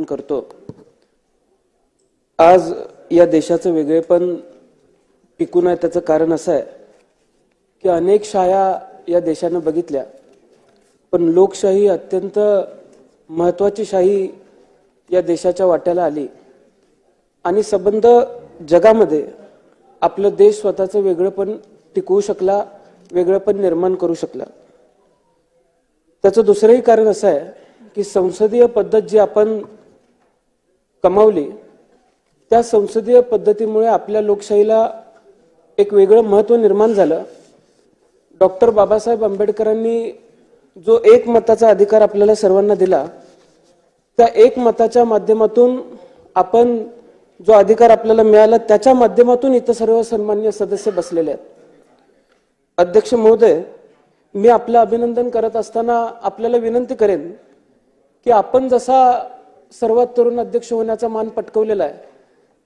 अभिनंदन करतो। आज या देशाचं वेगळेपण टिकून आहे त्याचं कारण असं आहे की अनेक शाया या देशाने बघितल्या, पण लोकशाही अत्यंत महत्त्वाची शाही या देशाच्या वाट्याला आली आणि संबंध जगामध्ये आपलं देश स्वतःचं वेगळेपण टिकवू शकला, वेगळेपण निर्माण करू शकला। त्याचं दुसरंही कारण असं आहे की संसदीय पद्धत जी आपण कमावली त्या संसदीय पद्धतीमुळे आपल्या लोकशाहीला एक वेगळं महत्त्व निर्माण झालं। डॉक्टर बाबासाहेब आंबेडकरांनी जो एक मताचा अधिकार आपल्याला सर्वांना दिला, त्या एक मताच्या माध्यमातून आपण जो अधिकार आपल्याला मिळाला त्याच्या माध्यमातून इतर सर्व सन्माननीय सदस्य बसलेले आहेत। अध्यक्ष महोदय, मी आपलं अभिनंदन करत असताना आपल्याला विनंती करेन की आपण जसा सर्वात तरुण अध्यक्ष होण्याचा मान पटकावलेला आहे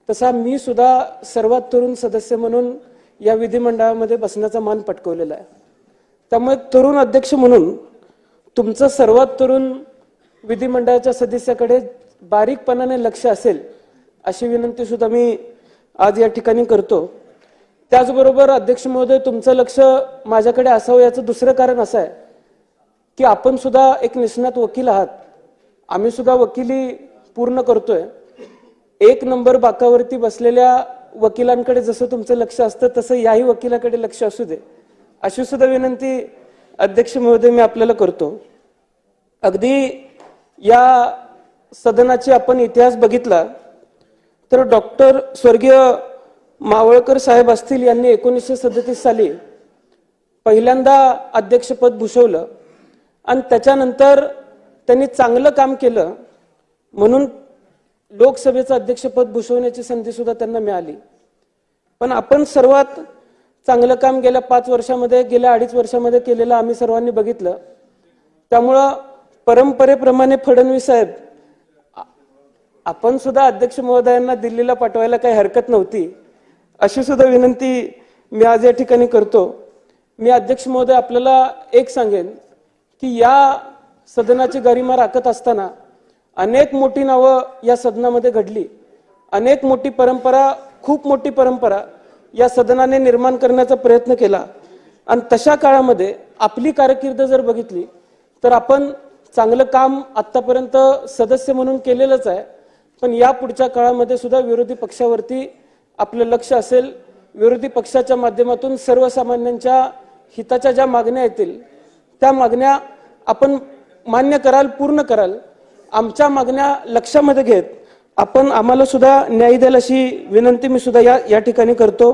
तसा मी सुद्धा सर्वात तरुण सदस्य म्हणून या विधिमंडळामध्ये बसण्याचा मान पटकावलेला आहे। त्यामुळे तरुण अध्यक्ष म्हणून तुमचं सर्वात तरुण विधिमंडळाच्या सदस्याकडे बारीकपणाने लक्ष असेल अशी विनंती सुद्धा मी आज या ठिकाणी करतो। त्याचबरोबर अध्यक्ष महोदय, तुमचं लक्ष माझ्याकडे असावं याचं दुसरं कारण असं आहे की आपण सुद्धा एक निष्णात वकील आहात, आम्ही सुद्धा वकिली पूर्ण करतोय। एक नंबर बाकावरती बसलेल्या वकिलांकडे जसं तुमचं लक्ष असतं तसं याही वकिलाकडे लक्ष असू दे अशी सुद्धा विनंती अध्यक्ष महोदय मी आपल्याला करतो। अगदी या सदनाची आपण इतिहास बघितला तर डॉक्टर स्वर्गीय मावळकर साहेब असतील यांनी 1937 साली पहिल्यांदा अध्यक्षपद भूषवलं आणि त्याच्यानंतर त्यांनी चांगलं काम केलं म्हणून लोकसभेचं अध्यक्षपद भूषवण्याची संधी सुद्धा त्यांना मिळाली। पण आपण सर्वात चांगलं काम गेल्या 5 वर्षामध्ये, गेल्या 2.5 वर्षामध्ये केलेलं आम्ही सर्वांनी बघितलं। त्यामुळं परंपरेप्रमाणे फडणवीस साहेब, आपण सुद्धा अध्यक्ष महोदयांना दिल्लीला पाठवायला काही हरकत नव्हती अशी सुद्धा विनंती मी आज या ठिकाणी करतो। मी अध्यक्ष महोदय आपल्याला एक सांगेन की या सदनाची गरिमा राखत असताना अनेक मोठी नावं या सदनामध्ये घडली, अनेक मोठी परंपरा, खूप मोठी परंपरा या सदनाने निर्माण करण्याचा प्रयत्न केला आणि तशा काळामध्ये आपली कारकीर्द जर बघितली तर आपण चांगलं काम आतापर्यंत सदस्य म्हणून केलेलंच आहे, पण या पुढच्या काळामध्ये सुद्धा विरोधी पक्षावरती आपलं लक्ष असेल। विरोधी पक्षाच्या माध्यमातून सर्वसामान्यांच्या हिताच्या ज्या मागण्या येतील त्या मागण्या आपण मान्य कराल, पूर्ण कराल। आमच्या मागण्या लक्षामध्ये घेत आपण आम्हाला सुद्धा न्याय द्याल अशी विनंती मी सुद्धा या ठिकाणी करतो।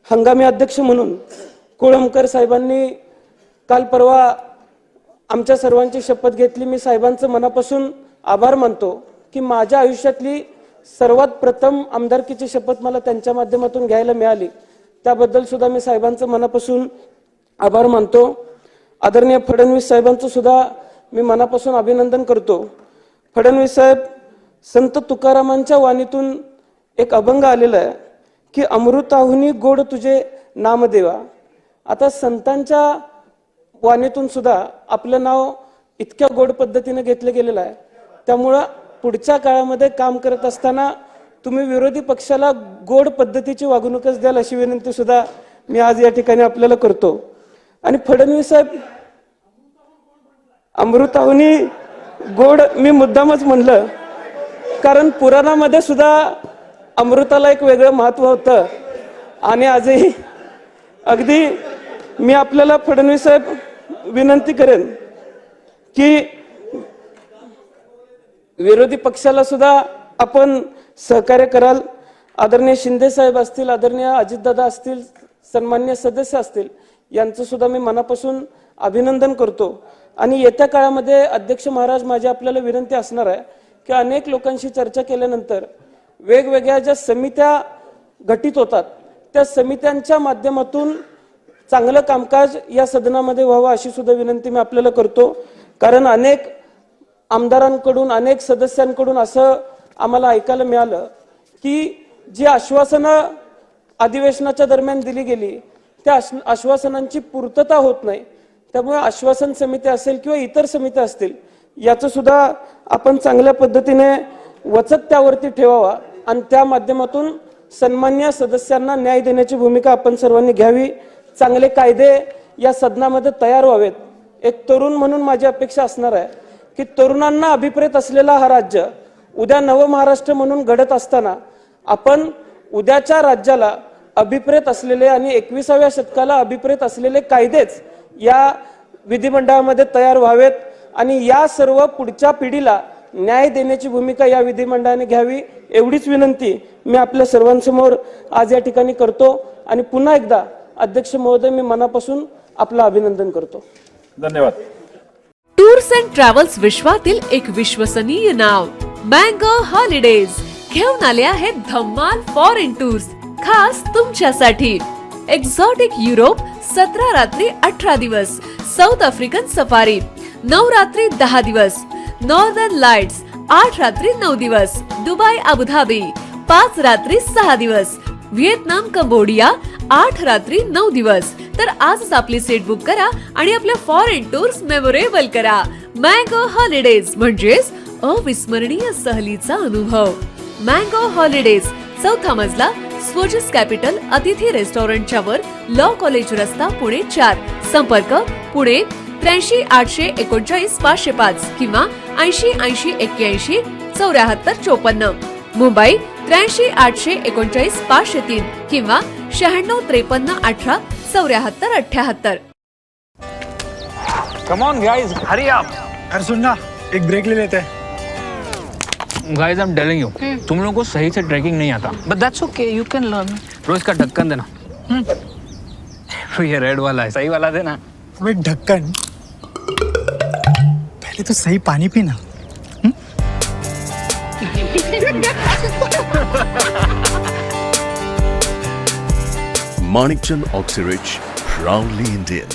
हंगामी अध्यक्ष म्हणून कोळंबकर साहेबांनी काल परवा आमच्या सर्वांची शपथ घेतली। मी साहेबांचं मनापासून आभार मानतो की माझ्या आयुष्यातली सर्वात प्रथम आमदारकीची शपथ मला त्यांच्या माध्यमातून घ्यायला मिळाली, त्याबद्दल सुद्धा मी साहेबांचं मनापासून आभार मानतो। आदरणीय फडणवीस साहेबांचं सुद्धा मी मनापासून अभिनंदन करतो। फडणवीस साहेब, संत तुकारामांच्या वाणीतून एक अभंग आलेला आहे की अमृताहुनी गोड तुझे नामदेवा। आता संतांच्या वाणीतून सुद्धा आपलं नाव इतक्या गोड पद्धतीने घेतलं गेलेलं आहे, त्यामुळं पुढच्या काळामध्ये काम करत असताना तुम्ही विरोधी पक्षाला गोड पद्धतीची वागणूकच द्याल अशी विनंती सुद्धा मी आज या ठिकाणी आपल्याला करतो। आणि फडणवीस साहेब, अमृताहुनी गोड मी मुद्दामच म्हणलं कारण पुराणामध्ये सुद्धा अमृताला एक वेगळं महत्व होतं आणि आजही अगदी मी आपल्याला फडणवीस साहेब विनंती करेन की विरोधी पक्षाला सुद्धा आपण सहकार्य कराल। आदरणीय शिंदे साहेब असतील, आदरणीय अजितदादा असतील, सन्माननीय सदस्य असतील, यांचं सुद्धा मी मनापासून अभिनंदन करतो। आणि येत्या काळामध्ये अध्यक्ष महाराज माझी आपल्याला विनंती असणार आहे की अनेक लोकांशी चर्चा केल्यानंतर वेगवेगळ्या ज्या समित्या गठीत होतात त्या समित्यांच्या माध्यमातून चांगलं कामकाज या सदनामध्ये व्हावं अशी सुद्धा विनंती मी आपल्याला करतो। कारण अनेक आमदारांकडून, अनेक सदस्यांकडून असं आम्हाला ऐकायला मिळालं की जी आश्वासनं अधिवेशनाच्या दरम्यान दिली गेली त्या आश्वासनांची पूर्तता होत नाही। त्यामुळे आश्वासन समिती असेल किंवा इतर समित्या असतील याचं सुद्धा आपण चांगल्या पद्धतीने वचक त्यावरती ठेवावा आणि त्या माध्यमातून सन्मान्य सदस्यांना न्याय देण्याची भूमिका आपण सर्वांनी घ्यावी. चांगले कायदे या सदनामध्ये तयार व्हावेत. एक तरुण म्हणून माझी अपेक्षा असणार आहे की तरुणांना अभिप्रेत असलेला हा राज्य उद्या नवमहाराष्ट्र म्हणून घडत असताना आपण उद्याच्या राज्याला अभिप्रेत असलेले आणि 21व्या शतकाला अभिप्रेत असलेले कायदेच या विधिमंडळामध्ये तयार व्हावेत आणि या सर्व पुढच्या पिढीला न्याय देण्याची भूमिका या विधिमंडळाने घ्यावी. एवढीच विनंती मी आपल्या सर्वांसमोर आज या ठिकाणी करतो आणि पुन्हा एकदा अध्यक्ष महोदय मी मनापासून आपलं अभिनंदन करतो. धन्यवाद. टूर्स अँड ट्रॅव्हल्स विश्वातील एक विश्वसनीय नाव मँगो हॉलिडेज घेऊन आले आहेत धम्माल फॉरेन टूर्स खास तुमच्यासाठी. एक्झॉटिक युरोप 17 रात्री 18 दिवस, साऊथ आफ्रिकन सफारी 9 रात्री 10 दिवस, नॉर्दर्न लाईट्स 8 रात्री 9 दिवस, दुबई अबुधाबी 5 रात्री 6 दिवस, व्हिएतनाम कंबोडिया 8 रात्री 9 दिवस. तर आजच आपली सीट बुक करा आणि आपल्या फॉरेन टूर्स मेमोरेबल करा. मँगो हॉलिडेज म्हणजेच अविस्मरणीय सहलीचा अनुभव. मँगो हॉलिडेज, 4था मजला, स्वोजस कॅपिटल अतिथी रेस्टॉरंटच्या वर, लॉ कॉलेज रस्ता, पुणे 4. संपर्क पुणे 83 839 505 किंवा 80 80 81 74 54. मुंबई 83 839 503 किंवा 96 53 18 74 78. Come on guys, hurry up. यार सुन ना, एक ब्रेक ले लेते हैं. Guys, I'm telling you, तुम लोगों को सही से ट्रैकिंग नहीं आता. But that's okay, you can learn. रोज का ढक्कन देना. ये रेड वाला है, सही वाला देना. अबे ढक्कन, पहले तो सही पानी पीना. Manikchand Oxyrich, proudly Indian.